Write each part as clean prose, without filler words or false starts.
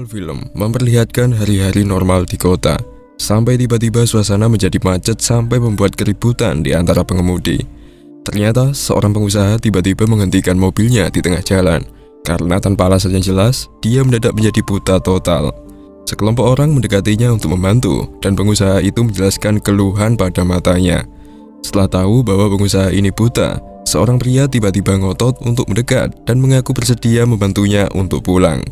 Sebuah film memperlihatkan hari-hari normal di kota, sampai tiba-tiba suasana menjadi macet sampai membuat keributan di antara pengemudi. Ternyata seorang pengusaha tiba-tiba menghentikan mobilnya di tengah jalan, karena tanpa alasan yang jelas, dia mendadak menjadi buta total. Sekelompok orang mendekatinya untuk membantu, dan pengusaha itu menjelaskan keluhan pada matanya. Setelah tahu bahwa pengusaha ini buta, seorang pria tiba-tiba ngotot untuk mendekat dan mengaku bersedia membantunya untuk pulang.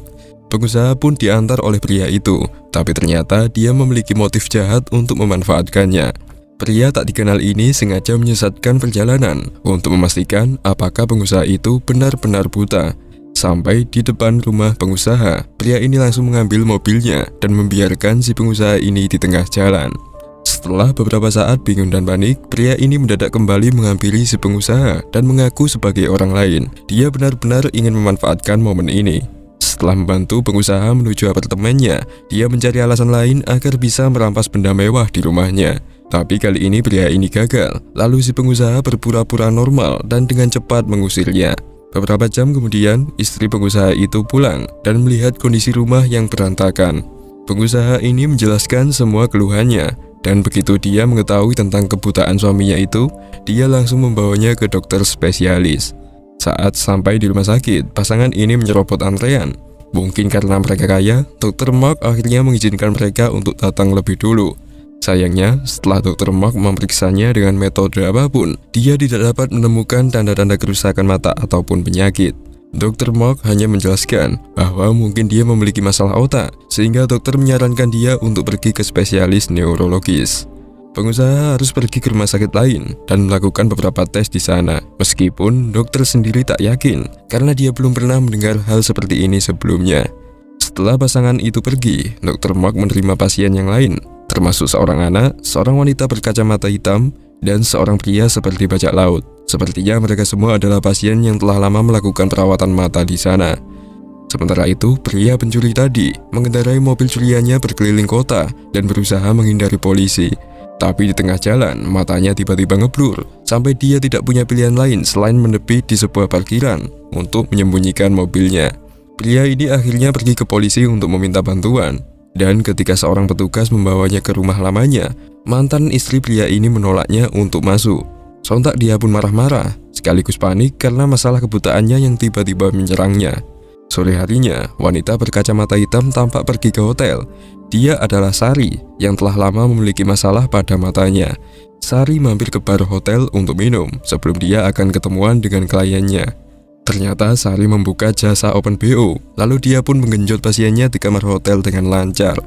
Pengusaha pun diantar oleh pria itu, tapi ternyata dia memiliki motif jahat untuk memanfaatkannya. Pria tak dikenal ini sengaja menyesatkan perjalanan untuk memastikan apakah pengusaha itu benar-benar buta. Sampai di depan rumah pengusaha, pria ini langsung mengambil mobilnya dan membiarkan si pengusaha ini di tengah jalan. Setelah beberapa saat bingung dan panik, pria ini mendadak kembali menghampiri si pengusaha dan mengaku sebagai orang lain. Dia benar-benar ingin memanfaatkan momen ini. Setelah membantu pengusaha menuju apartemennya, dia mencari alasan lain agar bisa merampas benda mewah di rumahnya. Tapi kali ini pria ini gagal, lalu si pengusaha berpura-pura normal dan dengan cepat mengusirnya. Beberapa jam kemudian, istri pengusaha itu pulang dan melihat kondisi rumah yang berantakan. Pengusaha ini menjelaskan semua keluhannya, dan begitu dia mengetahui tentang kebutaan suaminya itu, dia langsung membawanya ke dokter spesialis. Saat sampai di rumah sakit, pasangan ini menyerobot antrean. Mungkin karena mereka kaya, Dr. Mark akhirnya mengizinkan mereka untuk datang lebih dulu. Sayangnya, setelah Dr. Mark memeriksanya dengan metode apapun, dia tidak dapat menemukan tanda-tanda kerusakan mata ataupun penyakit. Dr. Mark hanya menjelaskan bahwa mungkin dia memiliki masalah otak, sehingga dokter menyarankan dia untuk pergi ke spesialis neurologis. Pengusaha harus pergi ke rumah sakit lain dan melakukan beberapa tes di sana. Meskipun dokter sendiri tak yakin, karena dia belum pernah mendengar hal seperti ini sebelumnya. Setelah pasangan itu pergi, Dr. Mark menerima pasien yang lain, termasuk seorang anak, seorang wanita berkacamata hitam, dan seorang pria seperti bajak laut. Sepertinya mereka semua adalah pasien yang telah lama melakukan perawatan mata di sana. Sementara itu, pria pencuri tadi mengendarai mobil curiannya berkeliling kota dan berusaha menghindari polisi. Tapi di tengah jalan, matanya tiba-tiba ngeblur, sampai dia tidak punya pilihan lain selain menepi di sebuah parkiran untuk menyembunyikan mobilnya. Pria ini akhirnya pergi ke polisi untuk meminta bantuan, dan ketika seorang petugas membawanya ke rumah lamanya, mantan istri pria ini menolaknya untuk masuk. Sontak dia pun marah-marah, sekaligus panik karena masalah kebutaannya yang tiba-tiba menyerangnya. Sore harinya, wanita berkacamata hitam tampak pergi ke hotel. Dia adalah Sari, yang telah lama memiliki masalah pada matanya. Sari mampir ke bar hotel untuk minum, sebelum dia akan ketemuan dengan kliennya. Ternyata Sari membuka jasa open BO, lalu dia pun menggenjot pasiennya di kamar hotel dengan lancar.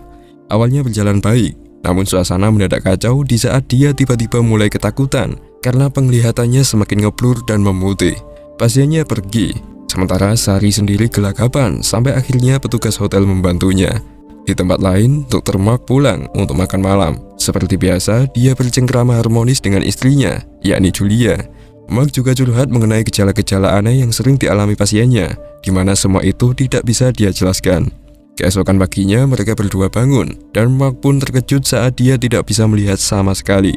Awalnya berjalan baik, namun suasana mendadak kacau di saat dia tiba-tiba mulai ketakutan, karena penglihatannya semakin ngeblur dan memutih. Pasiennya pergi, sementara Sari sendiri gelagapan sampai akhirnya petugas hotel membantunya. Di tempat lain, Dr. Mark pulang untuk makan malam. Seperti biasa, dia bercengkrama harmonis dengan istrinya, yakni Julia. Mark juga curhat mengenai gejala-gejala aneh yang sering dialami pasiennya, di mana semua itu tidak bisa dia jelaskan. Keesokan paginya, mereka berdua bangun, dan Mark pun terkejut saat dia tidak bisa melihat sama sekali.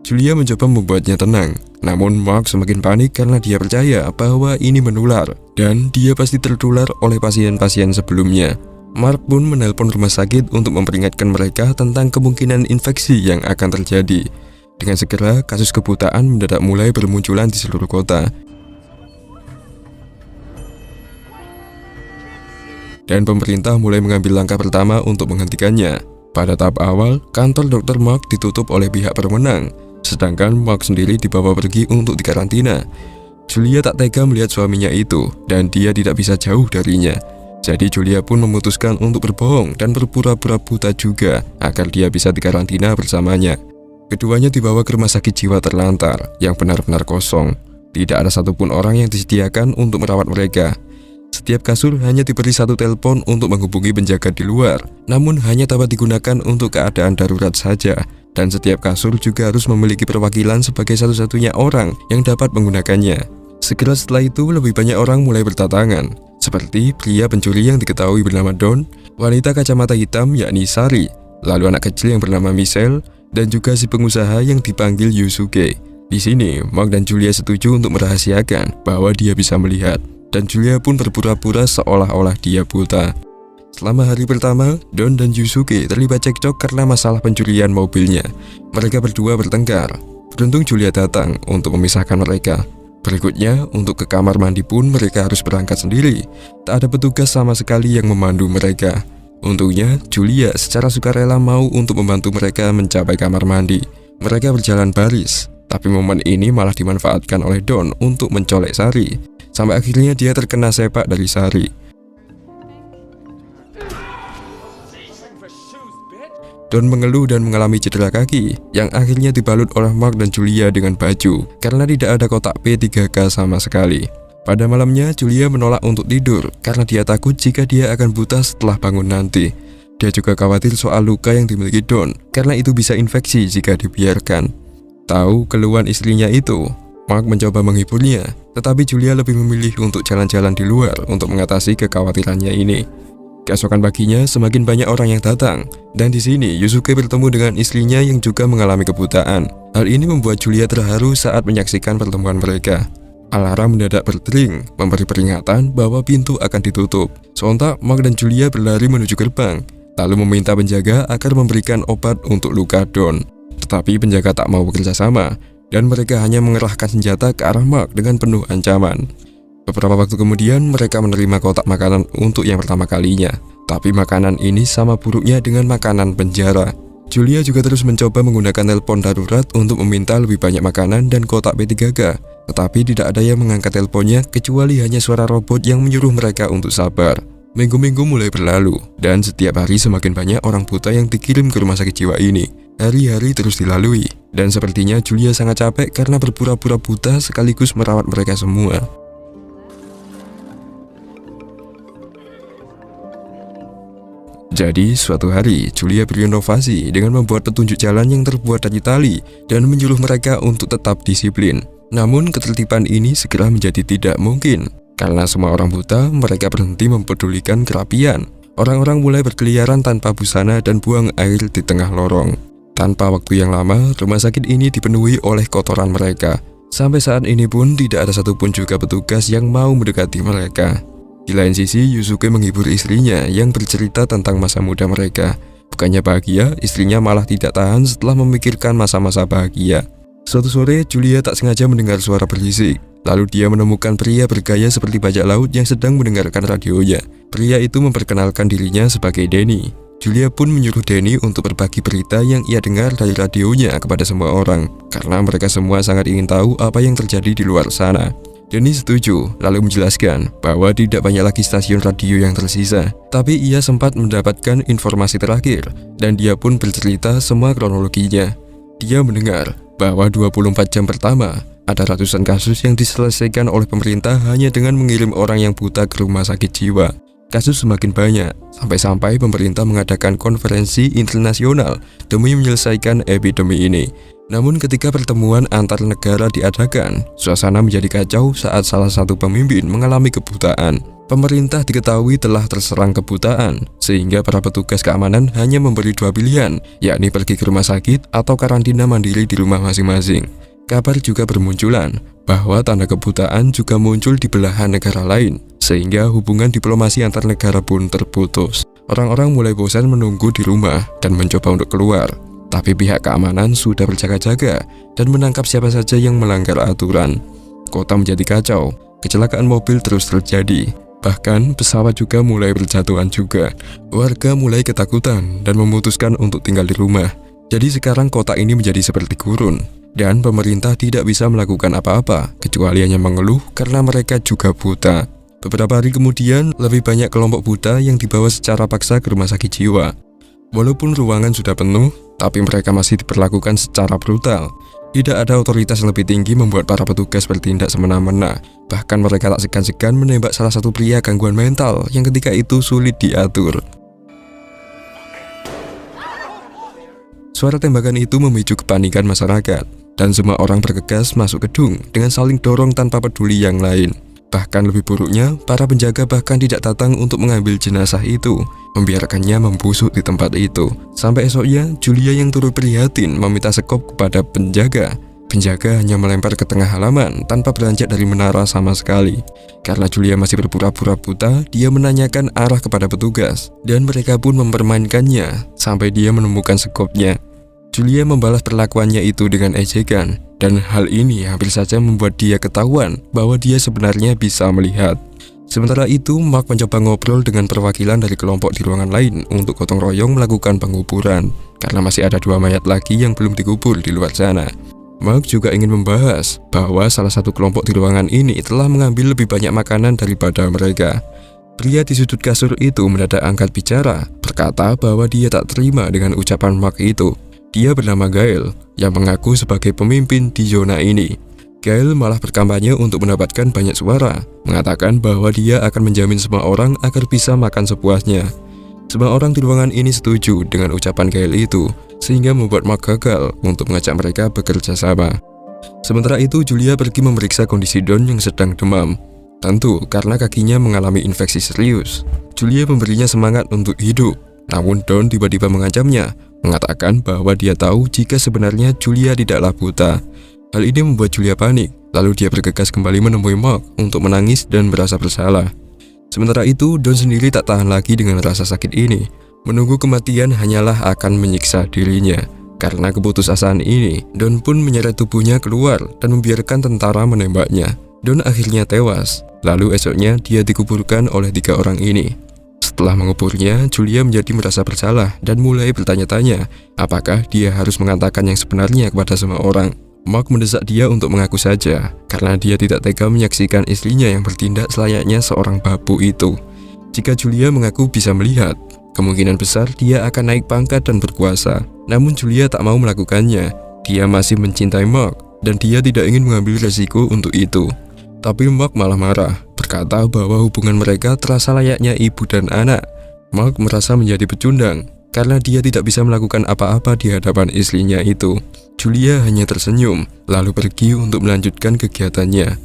Julia mencoba membuatnya tenang, namun Mark semakin panik karena dia percaya bahwa ini menular, dan dia pasti tertular oleh pasien-pasien sebelumnya. Mark pun menelpon rumah sakit untuk memperingatkan mereka tentang kemungkinan infeksi yang akan terjadi. Dengan segera, kasus kebutaan mendadak mulai bermunculan di seluruh kota. Dan pemerintah mulai mengambil langkah pertama untuk menghentikannya. Pada tahap awal, kantor Dr. Mark ditutup oleh pihak berwenang, sedangkan Mark sendiri dibawa pergi untuk dikarantina. Julia tak tega melihat suaminya itu, dan dia tidak bisa jauh darinya. Jadi Julia pun memutuskan untuk berbohong dan berpura-pura buta juga agar dia bisa dikarantina bersamanya. Keduanya dibawa ke rumah sakit jiwa terlantar yang benar-benar kosong. Tidak ada satupun orang yang disediakan untuk merawat mereka. Setiap kasur hanya diberi satu telepon untuk menghubungi penjaga di luar, namun hanya dapat digunakan untuk keadaan darurat saja. Dan setiap kasur juga harus memiliki perwakilan sebagai satu-satunya orang yang dapat menggunakannya. Segera setelah itu, lebih banyak orang mulai berdatangan, seperti pria pencuri yang diketahui bernama Don, wanita kacamata hitam yakni Sari, lalu anak kecil yang bernama Michelle, dan juga si pengusaha yang dipanggil Yusuke. Di sini, Mark dan Julia setuju untuk merahasiakan bahwa dia bisa melihat, dan Julia pun berpura-pura seolah-olah dia buta. Selama hari pertama, Don dan Yusuke terlibat cekcok karena masalah pencurian mobilnya. Mereka berdua bertengkar. Beruntung Julia datang untuk memisahkan mereka. Berikutnya, untuk ke kamar mandi pun mereka harus berangkat sendiri. Tak ada petugas sama sekali yang memandu mereka. Untungnya, Julia secara sukarela mau untuk membantu mereka mencapai kamar mandi. Mereka berjalan baris, tapi momen ini malah dimanfaatkan oleh Don untuk mencolek Sari. Sampai akhirnya dia terkena sepak dari Sari. Don mengeluh dan mengalami cedera kaki yang akhirnya dibalut oleh Mark dan Julia dengan baju karena tidak ada kotak P3K sama sekali. Pada malamnya, Julia menolak untuk tidur karena dia takut jika dia akan buta setelah bangun nanti. Dia juga khawatir soal luka yang dimiliki Don karena itu bisa infeksi jika dibiarkan. Tahu keluhan istrinya itu, Mark mencoba menghiburnya, tetapi Julia lebih memilih untuk jalan-jalan di luar untuk mengatasi kekhawatirannya ini. Keesokan paginya, semakin banyak orang yang datang, dan di sini Yusuke bertemu dengan istrinya yang juga mengalami kebutaan. Hal ini membuat Julia terharu saat menyaksikan pertemuan mereka. Alarm mendadak berdering, memberi peringatan bahwa pintu akan ditutup. Sontak, Mark dan Julia berlari menuju gerbang, lalu meminta penjaga agar memberikan obat untuk luka Don. Tetapi penjaga tak mau bekerja sama, dan mereka hanya mengerahkan senjata ke arah Mark dengan penuh ancaman. Beberapa waktu kemudian, mereka menerima kotak makanan untuk yang pertama kalinya. Tapi makanan ini sama buruknya dengan makanan penjara. Julia juga terus mencoba menggunakan telepon darurat untuk meminta lebih banyak makanan dan kotak P3K. Tetapi tidak ada yang mengangkat teleponnya kecuali hanya suara robot yang menyuruh mereka untuk sabar. Minggu-minggu mulai berlalu, dan setiap hari semakin banyak orang buta yang dikirim ke rumah sakit jiwa ini. Hari-hari terus dilalui, dan sepertinya Julia sangat capek karena berpura-pura buta sekaligus merawat mereka semua. Jadi, suatu hari, Julia berinovasi dengan membuat petunjuk jalan yang terbuat dari tali dan menyuruh mereka untuk tetap disiplin. Namun, ketertiban ini segera menjadi tidak mungkin. Karena semua orang buta, mereka berhenti mempedulikan kerapian. Orang-orang mulai berkeliaran tanpa busana dan buang air di tengah lorong. Tanpa waktu yang lama, rumah sakit ini dipenuhi oleh kotoran mereka. Sampai saat ini pun tidak ada satupun juga petugas yang mau mendekati mereka. Di lain sisi, Yusuke menghibur istrinya yang bercerita tentang masa muda mereka. Bukannya bahagia, istrinya malah tidak tahan setelah memikirkan masa-masa bahagia. Suatu sore, Julia tak sengaja mendengar suara berisik. Lalu dia menemukan pria bergaya seperti bajak laut yang sedang mendengarkan radionya. Pria itu memperkenalkan dirinya sebagai Denny. Julia pun menyuruh Denny untuk berbagi berita yang ia dengar dari radionya kepada semua orang, karena mereka semua sangat ingin tahu apa yang terjadi di luar sana. Denny setuju, lalu menjelaskan bahwa tidak banyak lagi stasiun radio yang tersisa. Tapi ia sempat mendapatkan informasi terakhir, dan dia pun bercerita semua kronologinya. Dia mendengar bahwa 24 jam pertama, ada ratusan kasus yang diselesaikan oleh pemerintah hanya dengan mengirim orang yang buta ke rumah sakit jiwa. Kasus semakin banyak, sampai-sampai pemerintah mengadakan konferensi internasional demi menyelesaikan epidemi ini. Namun ketika pertemuan antar negara diadakan, suasana menjadi kacau saat salah satu pemimpin mengalami kebutaan. Pemerintah diketahui telah terserang kebutaan, sehingga para petugas keamanan hanya memberi dua pilihan, yakni pergi ke rumah sakit atau karantina mandiri di rumah masing-masing. Kabar juga bermunculan bahwa tanda kebutaan juga muncul di belahan negara lain, sehingga hubungan diplomasi antar negara pun terputus. Orang-orang mulai bosan menunggu di rumah dan mencoba untuk keluar. Tapi pihak keamanan sudah berjaga-jaga dan menangkap siapa saja yang melanggar aturan. Kota menjadi kacau, kecelakaan mobil terus terjadi. Bahkan pesawat juga mulai berjatuhan juga. Warga mulai ketakutan dan memutuskan untuk tinggal di rumah. Jadi sekarang kota ini menjadi seperti gurun. Dan pemerintah tidak bisa melakukan apa-apa, kecuali hanya mengeluh karena mereka juga buta. Beberapa hari kemudian, lebih banyak kelompok buta yang dibawa secara paksa ke rumah sakit jiwa. Walaupun ruangan sudah penuh, tapi mereka masih diperlakukan secara brutal. Tidak ada otoritas yang lebih tinggi membuat para petugas bertindak semena-mena. Bahkan mereka tak segan-segan menembak salah satu pria gangguan mental yang ketika itu sulit diatur. Suara tembakan itu memicu kepanikan masyarakat, dan semua orang bergegas masuk gedung dengan saling dorong tanpa peduli yang lain. Bahkan lebih buruknya, para penjaga bahkan tidak datang untuk mengambil jenazah itu, membiarkannya membusuk di tempat itu. Sampai esoknya, Julia yang turut prihatin meminta sekop kepada penjaga. penjaga hanya melempar ke tengah halaman tanpa beranjak dari menara sama sekali. Karena Julia masih berpura-pura buta, dia menanyakan arah kepada petugas, dan mereka pun mempermainkannya sampai dia menemukan skopnya. Julia membalas perlakuannya itu dengan ejekan, dan hal ini hampir saja membuat dia ketahuan bahwa dia sebenarnya bisa melihat. Sementara itu, Mark mencoba ngobrol dengan perwakilan dari kelompok di ruangan lain untuk gotong royong melakukan penguburan, karena masih ada 2 mayat lagi yang belum dikubur di luar sana. Mark juga ingin membahas bahwa salah satu kelompok di ruangan ini telah mengambil lebih banyak makanan daripada mereka. Pria di sudut kasur itu mendadak angkat bicara, berkata bahwa dia tak terima dengan ucapan Mark itu. Dia bernama Gail, yang mengaku sebagai pemimpin di zona ini. Gail malah berkampanye untuk mendapatkan banyak suara, mengatakan bahwa dia akan menjamin semua orang agar bisa makan sepuasnya. Semua orang di ruangan ini setuju dengan ucapan Gail itu, sehingga membuat Mark gagal untuk mengajak mereka bekerja sama. Sementara itu, Julia pergi memeriksa kondisi Don yang sedang demam. Tentu, karena kakinya mengalami infeksi serius. Julia memberinya semangat untuk hidup, namun Don tiba-tiba mengancamnya, mengatakan bahwa dia tahu jika sebenarnya Julia tidaklah buta. Hal ini membuat Julia panik, lalu dia bergegas kembali menemui Mark untuk menangis dan merasa bersalah. Sementara itu, Don sendiri tak tahan lagi dengan rasa sakit ini. Menunggu kematian hanyalah akan menyiksa dirinya. Karena keputusasaan ini, Don pun menyeret tubuhnya keluar dan membiarkan tentara menembaknya. Don akhirnya tewas, lalu esoknya dia dikuburkan oleh 3 orang ini. Setelah menguburnya, Julia menjadi merasa bersalah dan mulai bertanya-tanya apakah dia harus mengatakan yang sebenarnya kepada semua orang. Mark mendesak dia untuk mengaku saja, karena dia tidak tega menyaksikan istrinya yang bertindak selayaknya seorang babu itu. Jika Julia mengaku bisa melihat, kemungkinan besar dia akan naik pangkat dan berkuasa. Namun Julia tak mau melakukannya. Dia masih mencintai Mark, dan dia tidak ingin mengambil resiko untuk itu. Tapi Mark malah marah, berkata bahwa hubungan mereka terasa layaknya ibu dan anak. Mark merasa menjadi pecundang, karena dia tidak bisa melakukan apa-apa di hadapan istrinya itu. Julia hanya tersenyum, lalu pergi untuk melanjutkan kegiatannya.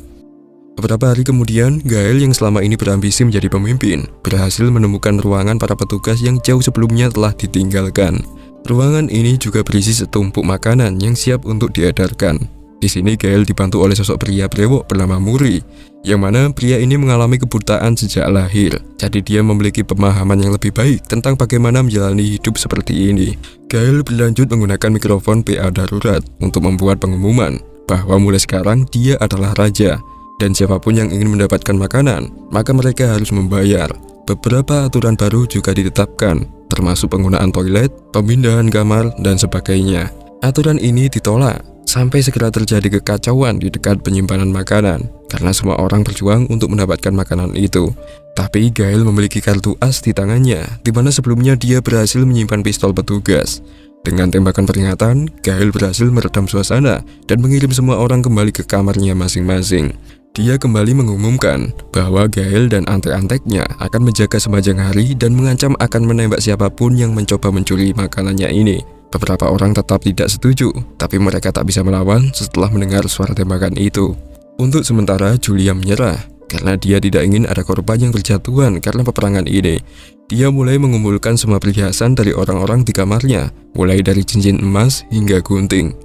Beberapa hari kemudian, Gail yang selama ini berambisi menjadi pemimpin, berhasil menemukan ruangan para petugas yang jauh sebelumnya telah ditinggalkan. Ruangan ini juga berisi setumpuk makanan yang siap untuk diedarkan. Di sini Gail dibantu oleh sosok pria brewok bernama Muri, yang mana pria ini mengalami kebutaan sejak lahir. Jadi dia memiliki pemahaman yang lebih baik tentang bagaimana menjalani hidup seperti ini. Gail berlanjut menggunakan mikrofon PA darurat untuk membuat pengumuman bahwa mulai sekarang dia adalah raja, dan siapapun yang ingin mendapatkan makanan, maka mereka harus membayar. Beberapa aturan baru juga ditetapkan, termasuk penggunaan toilet, pemindahan kamar, dan sebagainya. Aturan ini ditolak sampai segera terjadi kekacauan di dekat penyimpanan makanan, karena semua orang berjuang untuk mendapatkan makanan itu. Tapi Gail memiliki kartu as di tangannya, di mana sebelumnya dia berhasil menyimpan pistol petugas. Dengan tembakan peringatan, Gail berhasil meredam suasana dan mengirim semua orang kembali ke kamarnya masing-masing. Dia kembali mengumumkan bahwa Gail dan antek-anteknya akan menjaga sepanjang hari dan mengancam akan menembak siapapun yang mencoba mencuri makanannya ini. Beberapa orang tetap tidak setuju, tapi mereka tak bisa melawan setelah mendengar suara tembakan itu. Untuk sementara, Julia menyerah, karena dia tidak ingin ada korban yang berjatuhan karena peperangan ini. Dia mulai mengumpulkan semua perhiasan dari orang-orang di kamarnya, mulai dari cincin emas hingga gunting.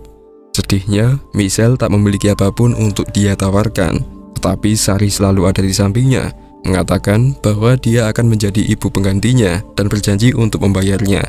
Sedihnya, Michelle tak memiliki apapun untuk dia tawarkan, tetapi Sari selalu ada di sampingnya, mengatakan bahwa dia akan menjadi ibu penggantinya dan berjanji untuk membayarnya.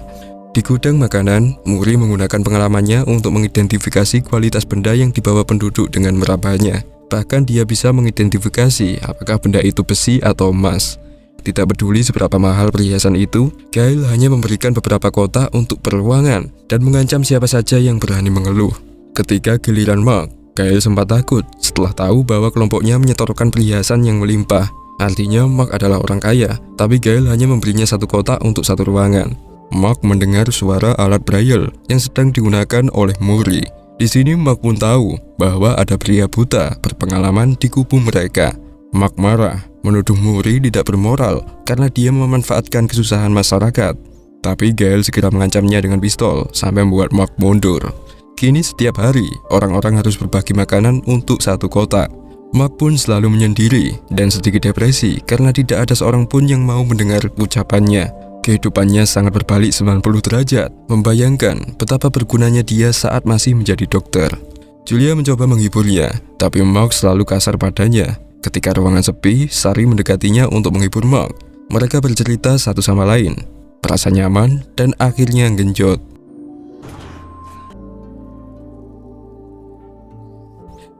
Di gudang makanan, Muri menggunakan pengalamannya untuk mengidentifikasi kualitas benda yang dibawa penduduk dengan merabahnya. Bahkan dia bisa mengidentifikasi apakah benda itu besi atau emas. Tidak peduli seberapa mahal perhiasan itu, Gail hanya memberikan beberapa kotak untuk peruangan dan mengancam siapa saja yang berani mengeluh. Ketika giliran Mark, Gail sempat takut setelah tahu bahwa kelompoknya menyetorkan perhiasan yang melimpah. Artinya Mark adalah orang kaya, tapi Gail hanya memberinya 1 kotak untuk 1 ruangan. Mark mendengar suara alat braille yang sedang digunakan oleh Muri. Di sini Mark pun tahu bahwa ada pria buta berpengalaman di kubu mereka. Mark marah, menuduh Muri tidak bermoral karena dia memanfaatkan kesusahan masyarakat. Tapi Gail segera mengancamnya dengan pistol sampai membuat Mark mundur. Kini setiap hari, orang-orang harus berbagi makanan untuk 1 kotak. Mark pun selalu menyendiri dan sedikit depresi karena tidak ada seorang pun yang mau mendengar ucapannya. Kehidupannya sangat berbalik 90 derajat, membayangkan betapa bergunanya dia saat masih menjadi dokter. Julia mencoba menghiburnya, tapi Mark selalu kasar padanya. Ketika ruangan sepi, Sari mendekatinya untuk menghibur Mark. Mereka bercerita satu sama lain, merasa nyaman, dan akhirnya genjot.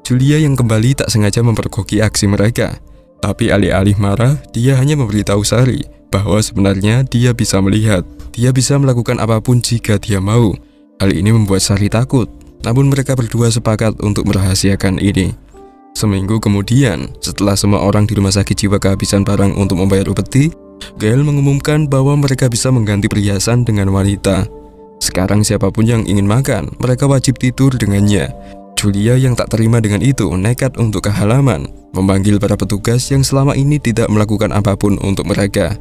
Julia yang kembali tak sengaja mempergoki aksi mereka. Tapi alih-alih marah, dia hanya memberitahu Sari bahwa sebenarnya dia bisa melihat. Dia bisa melakukan apapun jika dia mau. Hal ini membuat Sari takut. Namun mereka berdua sepakat untuk merahasiakan ini. Seminggu kemudian, setelah semua orang di rumah sakit jiwa kehabisan barang untuk membayar upeti, Gail mengumumkan bahwa mereka bisa mengganti perhiasan dengan wanita. Sekarang siapapun yang ingin makan, mereka wajib tidur dengannya. Julia yang tak terima dengan itu nekat untuk ke halaman, memanggil para petugas yang selama ini tidak melakukan apapun untuk mereka.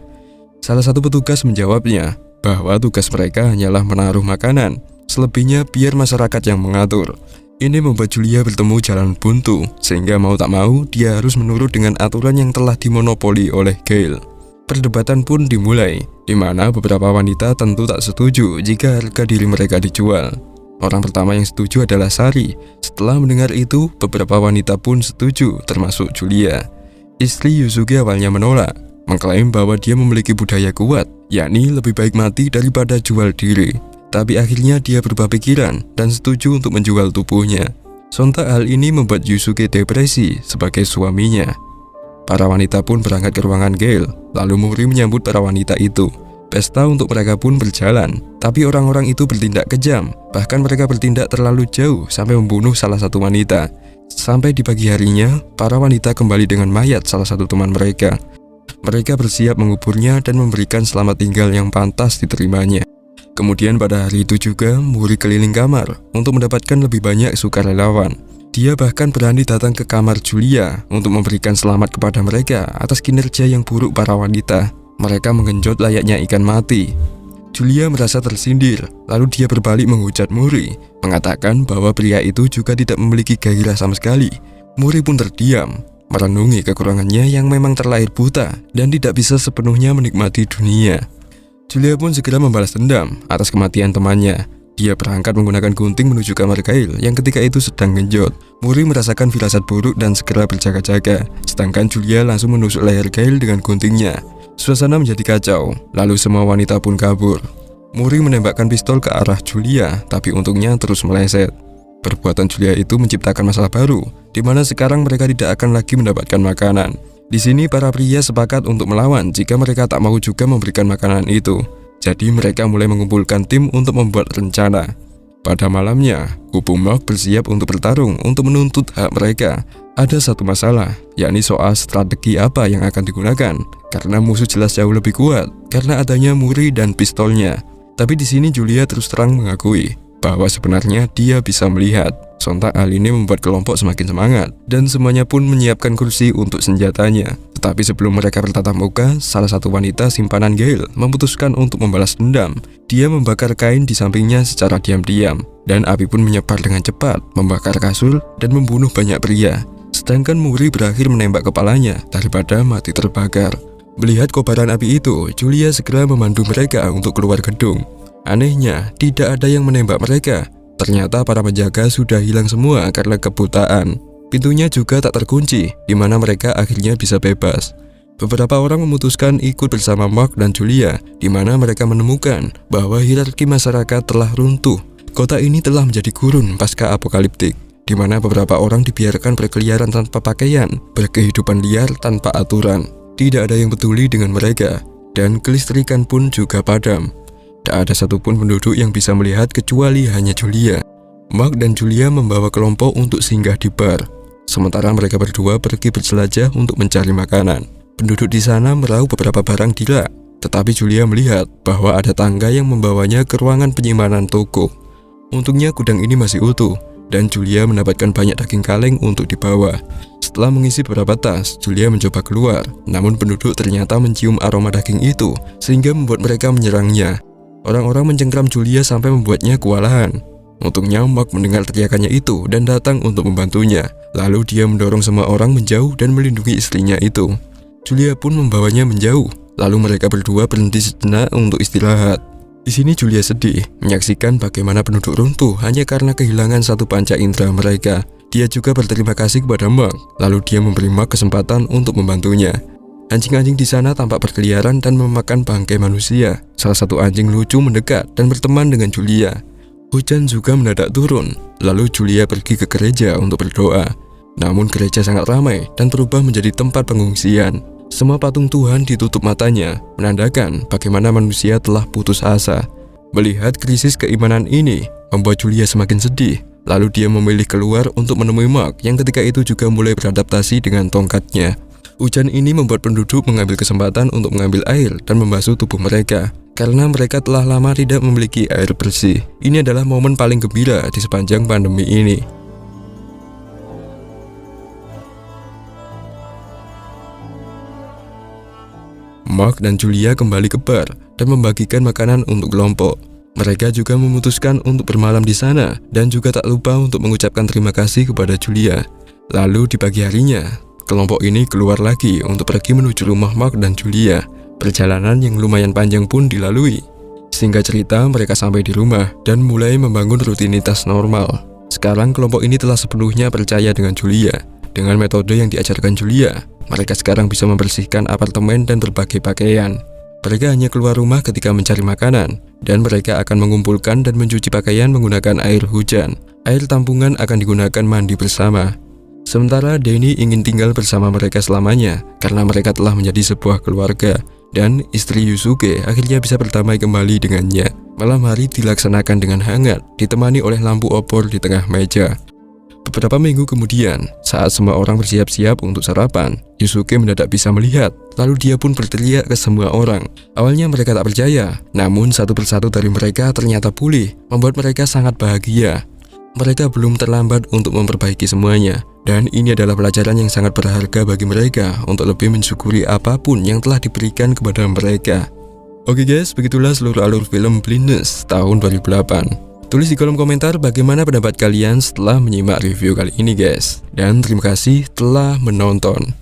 Salah satu petugas menjawabnya bahwa tugas mereka hanyalah menaruh makanan. Selebihnya biar masyarakat yang mengatur. Ini membuat Julia bertemu jalan buntu, sehingga mau tak mau dia harus menurut dengan aturan yang telah dimonopoli oleh Gail. Perdebatan pun dimulai, di mana beberapa wanita tentu tak setuju jika harga diri mereka dijual. Orang pertama yang setuju adalah Sari. Setelah mendengar itu, beberapa wanita pun setuju, termasuk Julia. Istri Yusuke awalnya menolak, mengklaim bahwa dia memiliki budaya kuat, yakni lebih baik mati daripada jual diri. Tapi akhirnya dia berubah pikiran dan setuju untuk menjual tubuhnya. Sontak hal ini membuat Yusuke depresi sebagai suaminya. Para wanita pun berangkat ke ruangan Gail, lalu Mori menyambut para wanita itu. Pesta untuk mereka pun berjalan, tapi orang-orang itu bertindak kejam. Bahkan mereka bertindak terlalu jauh sampai membunuh salah satu wanita. Sampai di pagi harinya, para wanita kembali dengan mayat salah satu teman mereka. Mereka bersiap menguburnya dan memberikan selamat tinggal yang pantas diterimanya. Kemudian pada hari itu juga, Mori keliling kamar untuk mendapatkan lebih banyak sukarelawan. Dia bahkan berani datang ke kamar Julia untuk memberikan selamat kepada mereka atas kinerja yang buruk para wanita. Mereka menggenjot layaknya ikan mati. Julia merasa tersindir, lalu dia berbalik menghujat Mori, mengatakan bahwa pria itu juga tidak memiliki gairah sama sekali. Mori pun terdiam, merenungi kekurangannya yang memang terlahir buta dan tidak bisa sepenuhnya menikmati dunia. Julia pun segera membalas dendam atas kematian temannya. Dia berangkat menggunakan gunting menuju kamar Gail yang ketika itu sedang genjot. Mori merasakan firasat buruk dan segera berjaga-jaga, sedangkan Julia langsung menusuk leher Gail dengan guntingnya. Suasana menjadi kacau, lalu semua wanita pun kabur. Mori menembakkan pistol ke arah Julia, tapi untungnya terus meleset. Perbuatan Julia itu menciptakan masalah baru, di mana sekarang mereka tidak akan lagi mendapatkan makanan. Di sini para pria sepakat untuk melawan jika mereka tak mau juga memberikan makanan itu. Jadi mereka mulai mengumpulkan tim untuk membuat rencana. Pada malamnya, kubu Mark bersiap untuk bertarung untuk menuntut hak mereka. Ada satu masalah, yakni soal strategi apa yang akan digunakan. Karena musuh jelas jauh lebih kuat, karena adanya Mori dan pistolnya. Tapi di sini Julia terus terang mengakui bahwa sebenarnya dia bisa melihat. Sontak hal ini membuat kelompok semakin semangat, dan semuanya pun menyiapkan kursi untuk senjatanya. Tetapi sebelum mereka bertatap muka, salah satu wanita simpanan Gail memutuskan untuk membalas dendam. Dia membakar kain di sampingnya secara diam-diam, dan api pun menyebar dengan cepat, membakar kasur dan membunuh banyak pria. Sedangkan Mori berakhir menembak kepalanya daripada mati terbakar. Melihat kobaran api itu, Julia segera memandu mereka untuk keluar gedung. Anehnya, tidak ada yang menembak mereka. Ternyata para penjaga sudah hilang semua karena kebutaan. Pintunya juga tak terkunci, di mana mereka akhirnya bisa bebas. Beberapa orang memutuskan ikut bersama Mark dan Julia, di mana mereka menemukan bahwa hierarki masyarakat telah runtuh. Kota ini telah menjadi gurun pasca apokaliptik, di mana beberapa orang dibiarkan berkeliaran tanpa pakaian, berkehidupan liar tanpa aturan. Tidak ada yang peduli dengan mereka, dan kelistrikan pun juga padam. Tak ada satupun penduduk yang bisa melihat kecuali hanya Julia. Mark dan Julia membawa kelompok untuk singgah di bar. Sementara mereka berdua pergi berjelajah untuk mencari makanan. Penduduk di sana meraup beberapa barang di rak, tetapi Julia melihat bahwa ada tangga yang membawanya ke ruangan penyimpanan toko. Untungnya gudang ini masih utuh, dan Julia mendapatkan banyak daging kaleng untuk dibawa. Setelah mengisi beberapa tas, Julia mencoba keluar, namun penduduk ternyata mencium aroma daging itu, sehingga membuat mereka menyerangnya. Orang-orang mencengkram Julia sampai membuatnya kewalahan. Untungnya Mark mendengar teriakannya itu dan datang untuk membantunya. Lalu dia mendorong semua orang menjauh dan melindungi istrinya itu. Julia pun membawanya menjauh. Lalu mereka berdua berhenti sejenak untuk istirahat. Di sini Julia sedih, menyaksikan bagaimana penduduk runtuh hanya karena kehilangan satu panca indera mereka. Dia juga berterima kasih kepada Mark, lalu dia memberi Mark kesempatan untuk membantunya. Anjing-anjing di sana tampak berkeliaran dan memakan bangkai manusia. Salah satu anjing lucu mendekat dan berteman dengan Julia. Hujan juga mendadak turun, lalu Julia pergi ke gereja untuk berdoa. Namun gereja sangat ramai dan berubah menjadi tempat pengungsian. Semua patung Tuhan ditutup matanya, menandakan bagaimana manusia telah putus asa. Melihat krisis keimanan ini, membuat Julia semakin sedih. Lalu dia memilih keluar untuk menemui Mark yang ketika itu juga mulai beradaptasi dengan tongkatnya. Hujan ini membuat penduduk mengambil kesempatan untuk mengambil air dan membasuh tubuh mereka. Karena mereka telah lama tidak memiliki air bersih. Ini adalah momen paling gembira di sepanjang pandemi ini. Mark dan Julia kembali ke bar dan membagikan makanan untuk kelompok. Mereka juga memutuskan untuk bermalam di sana dan juga tak lupa untuk mengucapkan terima kasih kepada Julia. Lalu di pagi harinya, kelompok ini keluar lagi untuk pergi menuju rumah Mark dan Julia. Perjalanan yang lumayan panjang pun dilalui. Singkat cerita, mereka sampai di rumah dan mulai membangun rutinitas normal. Sekarang kelompok ini telah sepenuhnya percaya dengan Julia. Dengan metode yang diajarkan Julia, mereka sekarang bisa membersihkan apartemen dan berbagai pakaian. Mereka hanya keluar rumah ketika mencari makanan, dan mereka akan mengumpulkan dan mencuci pakaian menggunakan air hujan. Air tampungan akan digunakan mandi bersama. Sementara Danny ingin tinggal bersama mereka selamanya, karena mereka telah menjadi sebuah keluarga, dan istri Yusuke akhirnya bisa berdamai kembali dengannya. Malam hari dilaksanakan dengan hangat, ditemani oleh lampu obor di tengah meja. Beberapa minggu kemudian, saat semua orang bersiap-siap untuk sarapan, Yusuke mendadak bisa melihat, lalu dia pun berteriak ke semua orang. Awalnya mereka tak percaya, namun satu persatu dari mereka ternyata pulih, membuat mereka sangat bahagia. Mereka belum terlambat untuk memperbaiki semuanya, dan ini adalah pelajaran yang sangat berharga bagi mereka untuk lebih mensyukuri apapun yang telah diberikan kepada mereka. Oke guys, begitulah seluruh alur film Blindness tahun 2008. Tulis di kolom komentar bagaimana pendapat kalian setelah menyimak review kali ini guys. Dan terima kasih telah menonton.